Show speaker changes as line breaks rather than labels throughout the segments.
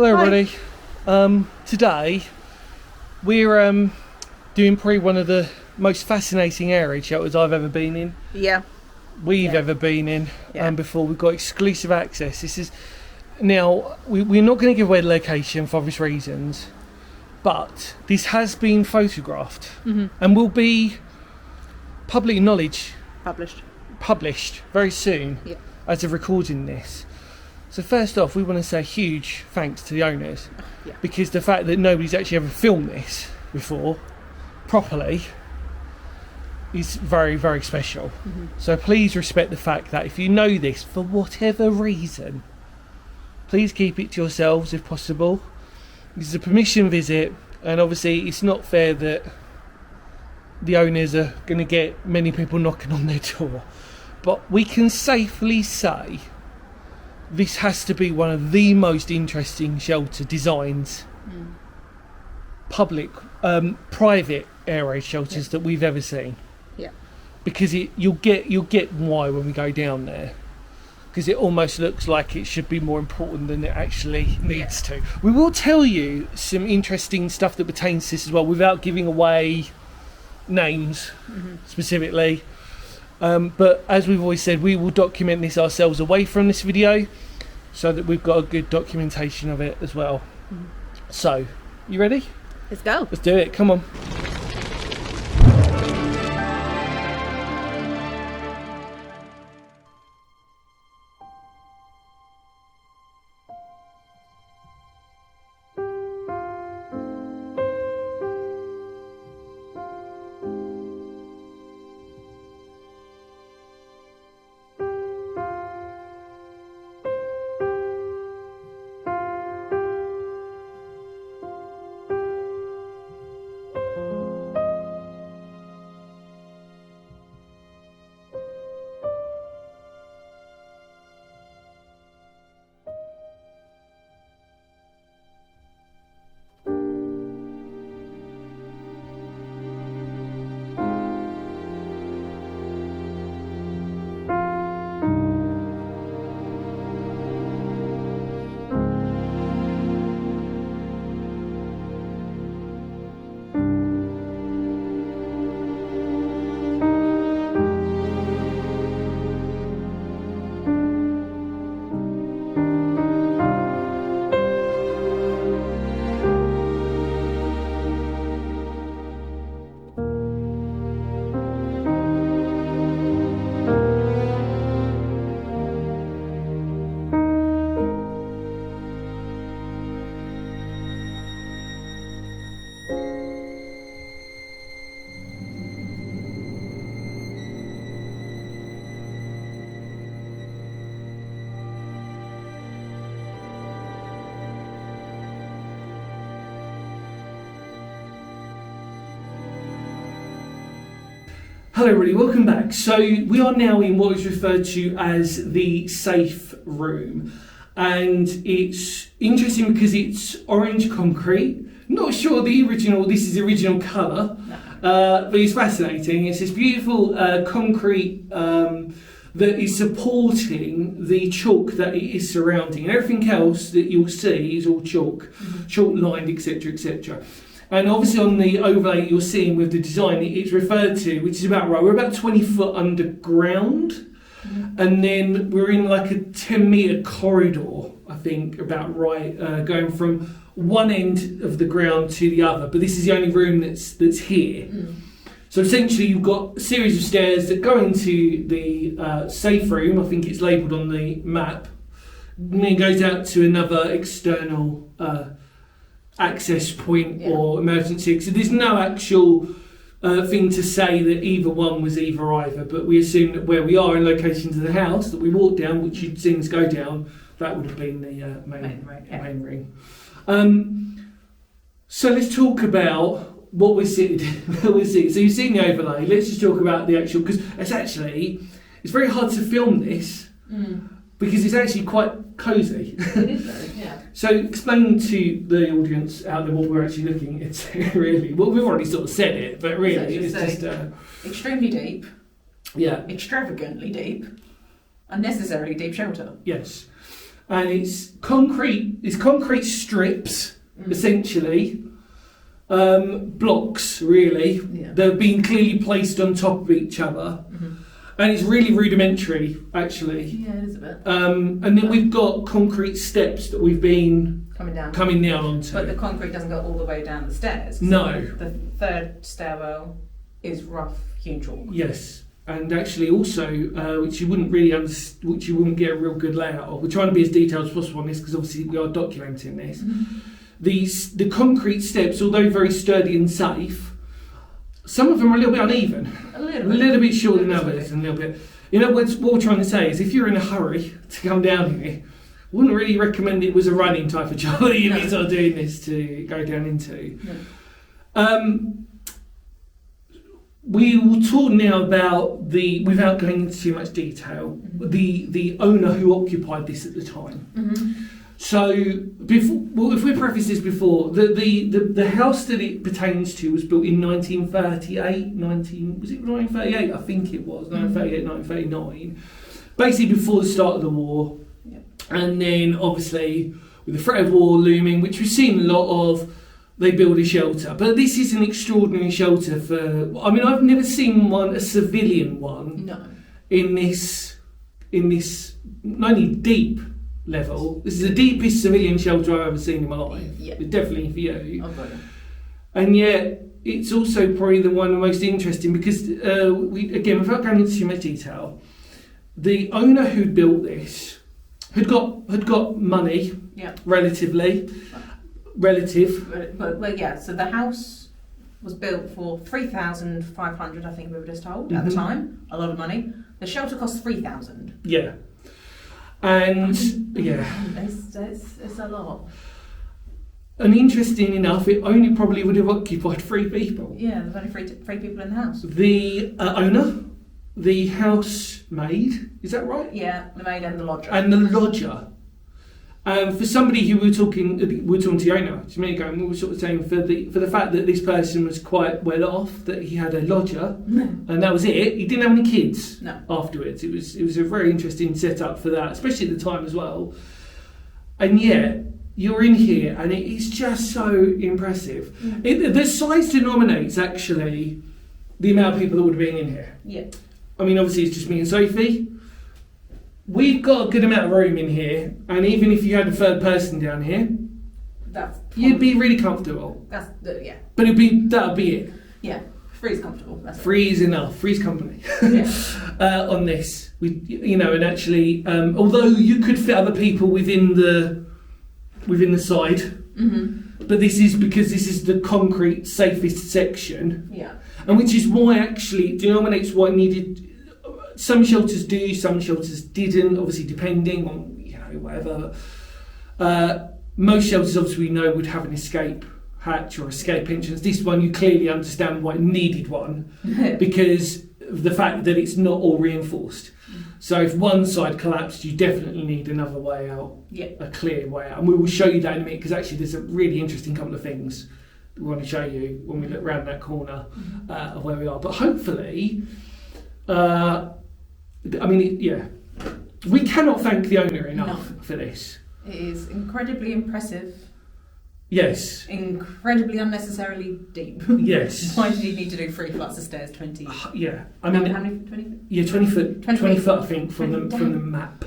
Hello everybody. Today we're doing probably one of the most fascinating air raid shelters I've ever been in.
Yeah.
We've ever been in before. We've got exclusive access. This is now we're not going to give away the location for obvious reasons, but this has been photographed and will be public knowledge published very soon as of recording this. So first off, we want to say a huge thanks to the owners because the fact that nobody's actually ever filmed this before properly is very, very special. So please respect the fact that if you know this for whatever reason, please keep it to yourselves if possible. This is a permission visit, and obviously it's not fair that the owners are going to get many people knocking on their door. But we can safely say this has to be one of the most interesting shelter designs, private air raid shelters that we've ever seen.
Yeah.
Because you'll get why when we go down there, because it almost looks like it should be more important than it actually needs to. We will tell you some interesting stuff that pertains to this as well, without giving away names specifically. But as we've always said, we will document this ourselves away from this video so that we've got a good documentation of it as well. So, you ready?
Let's go.
Let's do it, come on. Hello everybody, welcome back. So we are now in what is referred to as the safe room, and it's interesting because it's orange concrete. Not sure this is the original colour, but it's fascinating. It's this beautiful concrete that is supporting the chalk that it is surrounding, and everything else that you'll see is all chalk lined, etc, etc. And obviously on the overlay you're seeing with the design, it's referred to, which is about right, we're about 20 foot underground, and then we're in like a 10-metre corridor, I think, about right, going from one end of the ground to the other, but this is the only room that's here. So essentially you've got a series of stairs that go into the safe room, I think it's labelled on the map, and then goes out to another external access point or emergency exit. There's no actual thing to say that either one was either, but we assume that where we are in location to the house that we walked down, which you'd seen us go down, that would have been the main ring. So let's talk about what we're seeing. So you've seen the overlay. Let's just talk about the actual, because it's very hard to film this because it's actually quite cosy.
It is though, yeah.
So explain to the audience out there what we're actually looking at, really. Well, we've already sort of said it, but really it's just...
extremely deep.
Yeah.
Extravagantly deep. Unnecessarily deep shelter.
Yes. and it's concrete strips, essentially, blocks really.
Yeah.
They're being clearly placed on top of each other, and it's really rudimentary, actually.
Yeah, it is a bit.
And then we've got concrete steps that we've been
Coming down
onto.
But the concrete doesn't go all the way down the stairs.
No.
The third stairwell is rough hewn chalk.
Yes, and actually also, which you wouldn't which you wouldn't get a real good layout of. We're trying to be as detailed as possible on this because obviously we are documenting this. The concrete steps, although very sturdy and safe, some of them are a little bit uneven, a little bit short than others, and a little bit. In other words, what we're trying to say is, if you're in a hurry to come down here, wouldn't really recommend it was a running type of job that you'd be sort of doing this to go down into. We will talk now about without going into too much detail, the owner who occupied this at the time. So, if we preface this before, the house that it pertains to was built in 1938, 1938? I think it was, 1938, 1939. Basically before the start of the war. And then, obviously, with the threat of war looming, which we've seen a lot of, they build a shelter. But this is an extraordinary shelter for... I mean, I've never seen a civilian one, in this not only deep level. This is the deepest civilian shelter I've ever seen in my life.
Yeah.
Definitely for you.
Okay.
And yet, it's also probably the one of the most interesting because, again, without going into too much detail, the owner who built this had got money, relative.
But yeah, so the house was built for $3,500, I think we were just told at the time. A lot of money. The shelter cost $3,000.
Yeah, and
it's a lot.
And interesting enough, it only probably would have occupied 3 people.
Yeah, there's only three people in the house.
The owner, the housemaid, is that right?
Yeah, the maid and the lodger.
And the lodger. For somebody who we were talking to the owner just a minute ago, and we were sort of saying for the fact that this person was quite well off, that he had a lodger, and that was it. He didn't have any kids afterwards. It was a very interesting setup for that, especially at the time as well. And yet, you're in here, and it is just so impressive. The size denominates actually the amount of people that would have been in here.
Yeah.
I mean, obviously it's just me and Sophie. We've got a good amount of room in here, and even if you had a third person down here, you'd be really comfortable.
But
that'd be it.
Yeah, three's comfortable.
Three's enough. Three's company. On this, and actually, although you could fit other people within the side, but this is because this is the concrete safest section.
Yeah.
And which is why actually denominates what needed. Some shelters do, some shelters didn't, obviously depending on, whatever. Most shelters, obviously, we know would have an escape hatch or escape entrance. This one, you clearly understand why it needed one, because of the fact that it's not all reinforced. So if one side collapsed, you definitely need another way out, a clear way out. And we will show you that in a minute, because actually there's a really interesting couple of things we want to show you when we look around that corner of where we are. But hopefully... we cannot thank the owner enough for this.
It is incredibly impressive.
Yes.
Incredibly unnecessarily deep.
Yes.
Why did you need to do 3 flights of stairs? 20.
Yeah.
How many? 20 feet?
Yeah, 20 foot. 20 foot, I think, from the map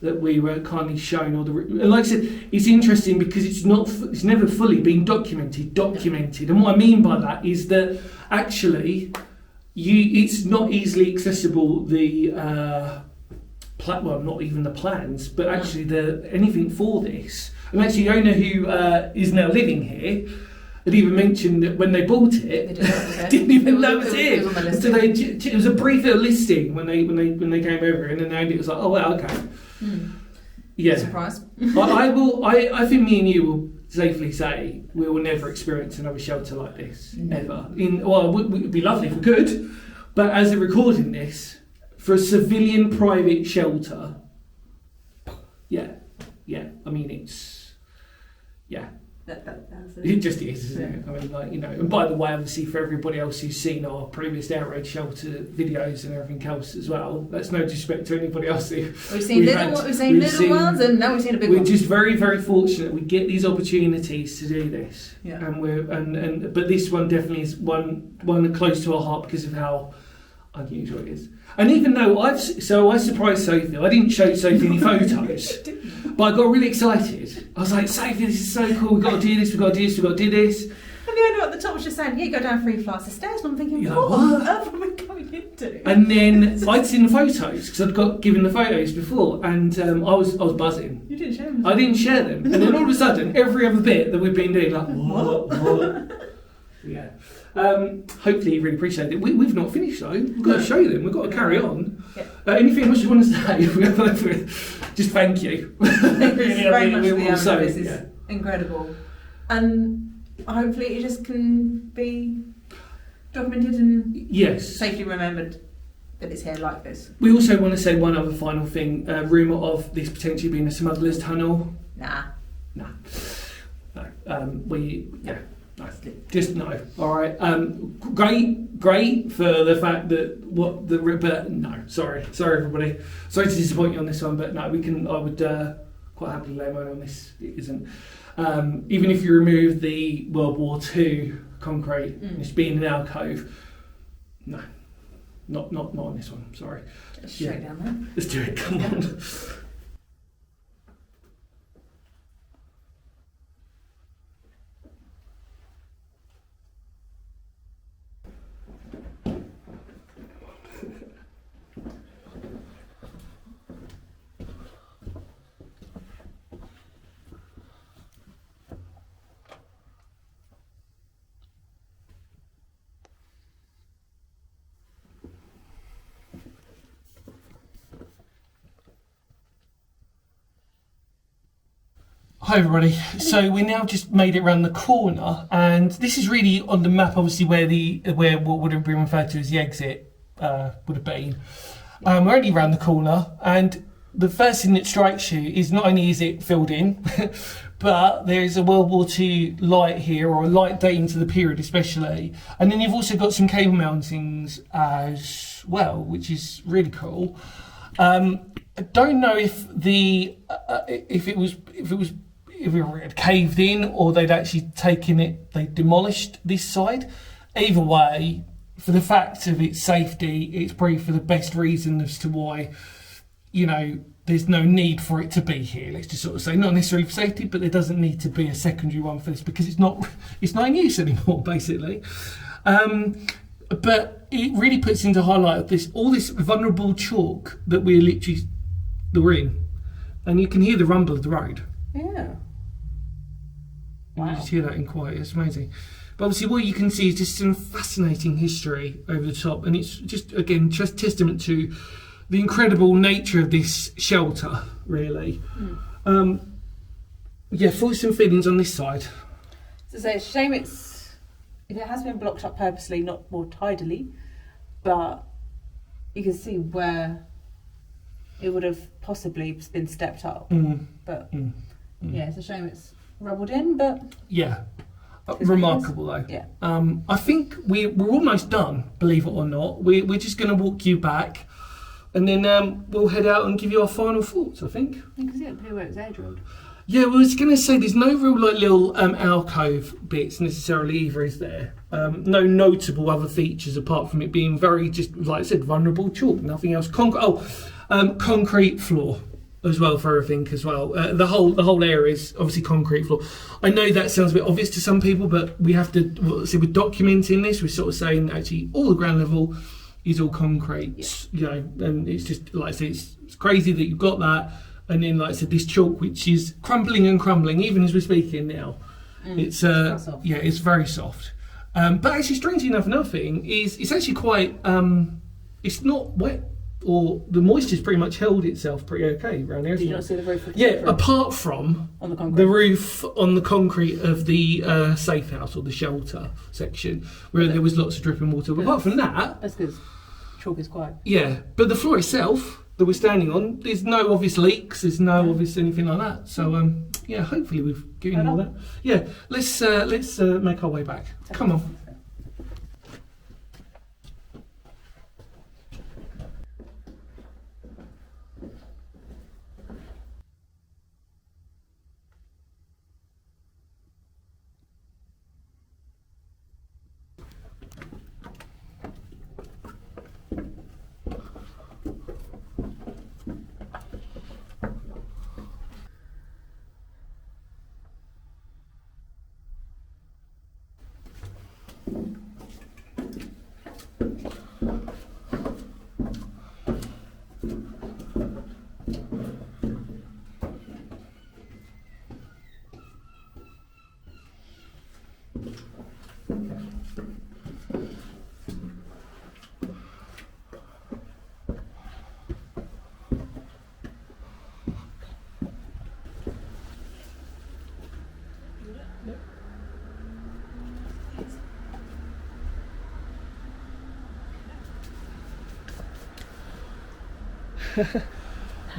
that we were kindly shown. And like I said, it's interesting because it's never fully been documented. And what I mean by that is that actually. It's not easily accessible. Not even the plans, but actually anything for this. And actually, the owner who is now living here had even mentioned that when they bought it, they didn't even know it was here. So it was a brief little listing when they came over, and then it was like, oh well, okay. Yeah.
Surprise.
I think me and you will safely say we will never experience another shelter like this ever. It would be lovely if we could, but as a recording this for a civilian private shelter, I mean
That's
It just is, isn't it? I mean, like, you know, and by the way, obviously, for everybody else who's seen our previous air raid shelter videos and everything else as well, that's no disrespect to anybody else.
We've seen little ones, and now we've seen a big one.
We're just very, very fortunate we get these opportunities to do this.
Yeah.
And but this one definitely is one close to our heart because of how unusual it is. And even though I surprised Sophie, I didn't show Sophie any photos, but I got really excited. I was like, Sophie, this is so cool. We've got to do this. We've got to do this. We've got to do this.
And the owner at the top was just saying, "Yeah, go down 3 flights of stairs." And I'm thinking,
You're
what
like,
on
what?
earth am I going into?
And then I'd seen the photos because I'd got given the photos before, and I was buzzing.
You didn't share them.
I didn't share them, and then all of a sudden, every other bit that we've been doing, like what? Yeah. Hopefully you really appreciate it. We've not finished though. We've got to show them. We've got to carry on.
Yeah.
Anything else you want to say? Just thank you.
It's very much the
Also,
this is incredible, and hopefully it just can be documented and
yes,
safely remembered that it's here like this.
We also want to say one other final thing. Rumour of this potentially being a smuggler's tunnel.
Nah.
No. No, just no. All right. Great for the fact that but no. Sorry, everybody. Sorry to disappoint you on this one, but no, we can. I would quite happily lay mine on this. It isn't. Even if you remove the World War II concrete, it's being an alcove. No, not on this one. Sorry.
Straight down there.
Let's do it. Come on. Hi everybody, so we now just made it around the corner, and this is really on the map obviously where what would have been referred to as the exit would have been. We're only around the corner, and the first thing that strikes you is not only is it filled in, but there is a World War II light here, or a light dating to the period especially, and then you've also got some cable mountings as well, which is really cool. I don't know if if it had caved in or they'd actually taken it, they demolished this side. Either way, for the fact of its safety, it's probably for the best reason as to why, you know, there's no need for it to be here. Let's just sort of say, not necessarily for safety, but there doesn't need to be a secondary one for this because it's not in use anymore, basically. But it really puts into highlight of all this vulnerable chalk that we're in, and you can hear the rumble of the road.
Yeah.
Wow. You just hear that in quiet. It's amazing. But obviously, what you can see is just some fascinating history over the top, and it's just testament to the incredible nature of this shelter, really. Thoughts and feelings on this side.
So it's a shame if it has been blocked up purposely, not more tidily, but you can see where it would have possibly been stepped up. But yeah, it's a shame it's rubbled in, but
yeah, remarkable though.
Yeah.
I think we're almost done, believe it or not. We're just going to walk you back, and then we'll head out and give you our final thoughts, I think.
You can see it where it was air drilled.
Yeah, well, I was going to say there's no real little alcove bits necessarily either, is there? No notable other features apart from it being very, just like I said, vulnerable chalk. Nothing else. Concrete floor as well for everything as well. The whole area is obviously concrete floor. I know that sounds a bit obvious to some people, but we have to. We're documenting this. We're sort of saying actually all the ground level is all concrete. Yeah. You know, and it's just like I said, it's crazy that you've got that. And then, like I said, this chalk, which is crumbling, even as we're speaking now. It's it's very soft. But actually, strangely enough, another thing is it's actually quite. It's not wet, or the moisture's pretty much held itself pretty okay around there.
Did you not see the roof?
Apart from
on the concrete.
The roof on the concrete of the safe house or the shelter section, where there was lots of dripping water. But apart from that,
that's because chalk is quiet.
Yeah, but the floor itself that we're standing on. There's no obvious leaks. There's no obvious anything like that. So yeah, hopefully we've given you all that. Yeah, let's make our way back. Come on.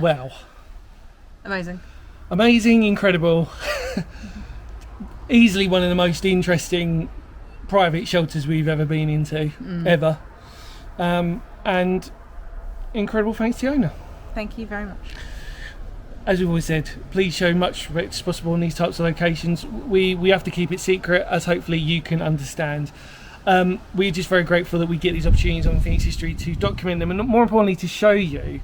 Wow. Amazing, incredible. Easily one of the most interesting private shelters we've ever been into, ever. And incredible thanks to the owner.
Thank you very much.
As we've always said, please show much respect as possible in these types of locations. We have to keep it secret, as hopefully you can understand. We're just very grateful that we get these opportunities on Phoenix History to document them, and more importantly to show you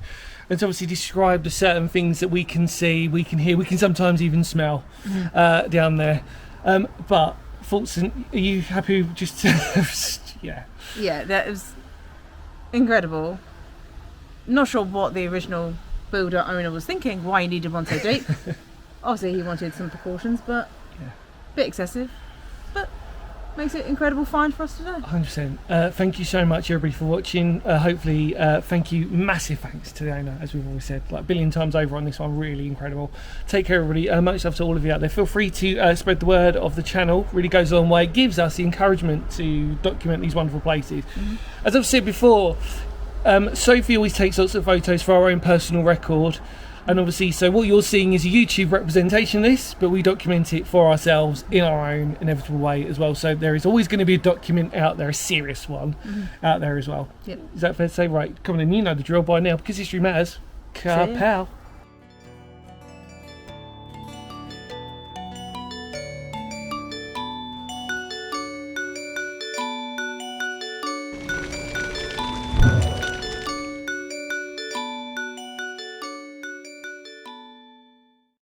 and to obviously describe the certain things that we can see, we can hear, we can sometimes even smell down there. But thoughts, are you happy just to
Yeah, that was incredible. Not sure what the original builder owner was thinking, why he needed one so deep. Obviously he wanted some precautions, but a bit excessive. But makes it incredible find for us today.
100%. Thank you so much everybody for watching. Hopefully thank you, massive thanks to the owner, as we've always said, like a billion times over on this one. Really incredible. Take care everybody. Much love to all of you out there. Feel free to spread the word of the channel. Really goes a long way. It gives us the encouragement to document these wonderful places. As I've said before, Sophie always takes lots of photos for our own personal record, and obviously so what you're seeing is a YouTube representation of this, but we document it for ourselves in our own inevitable way as well. So there is always going to be a document out there, a serious one out there as well. Is that fair to say? Right, come on in, you know the drill by now, because history matters. Kapow.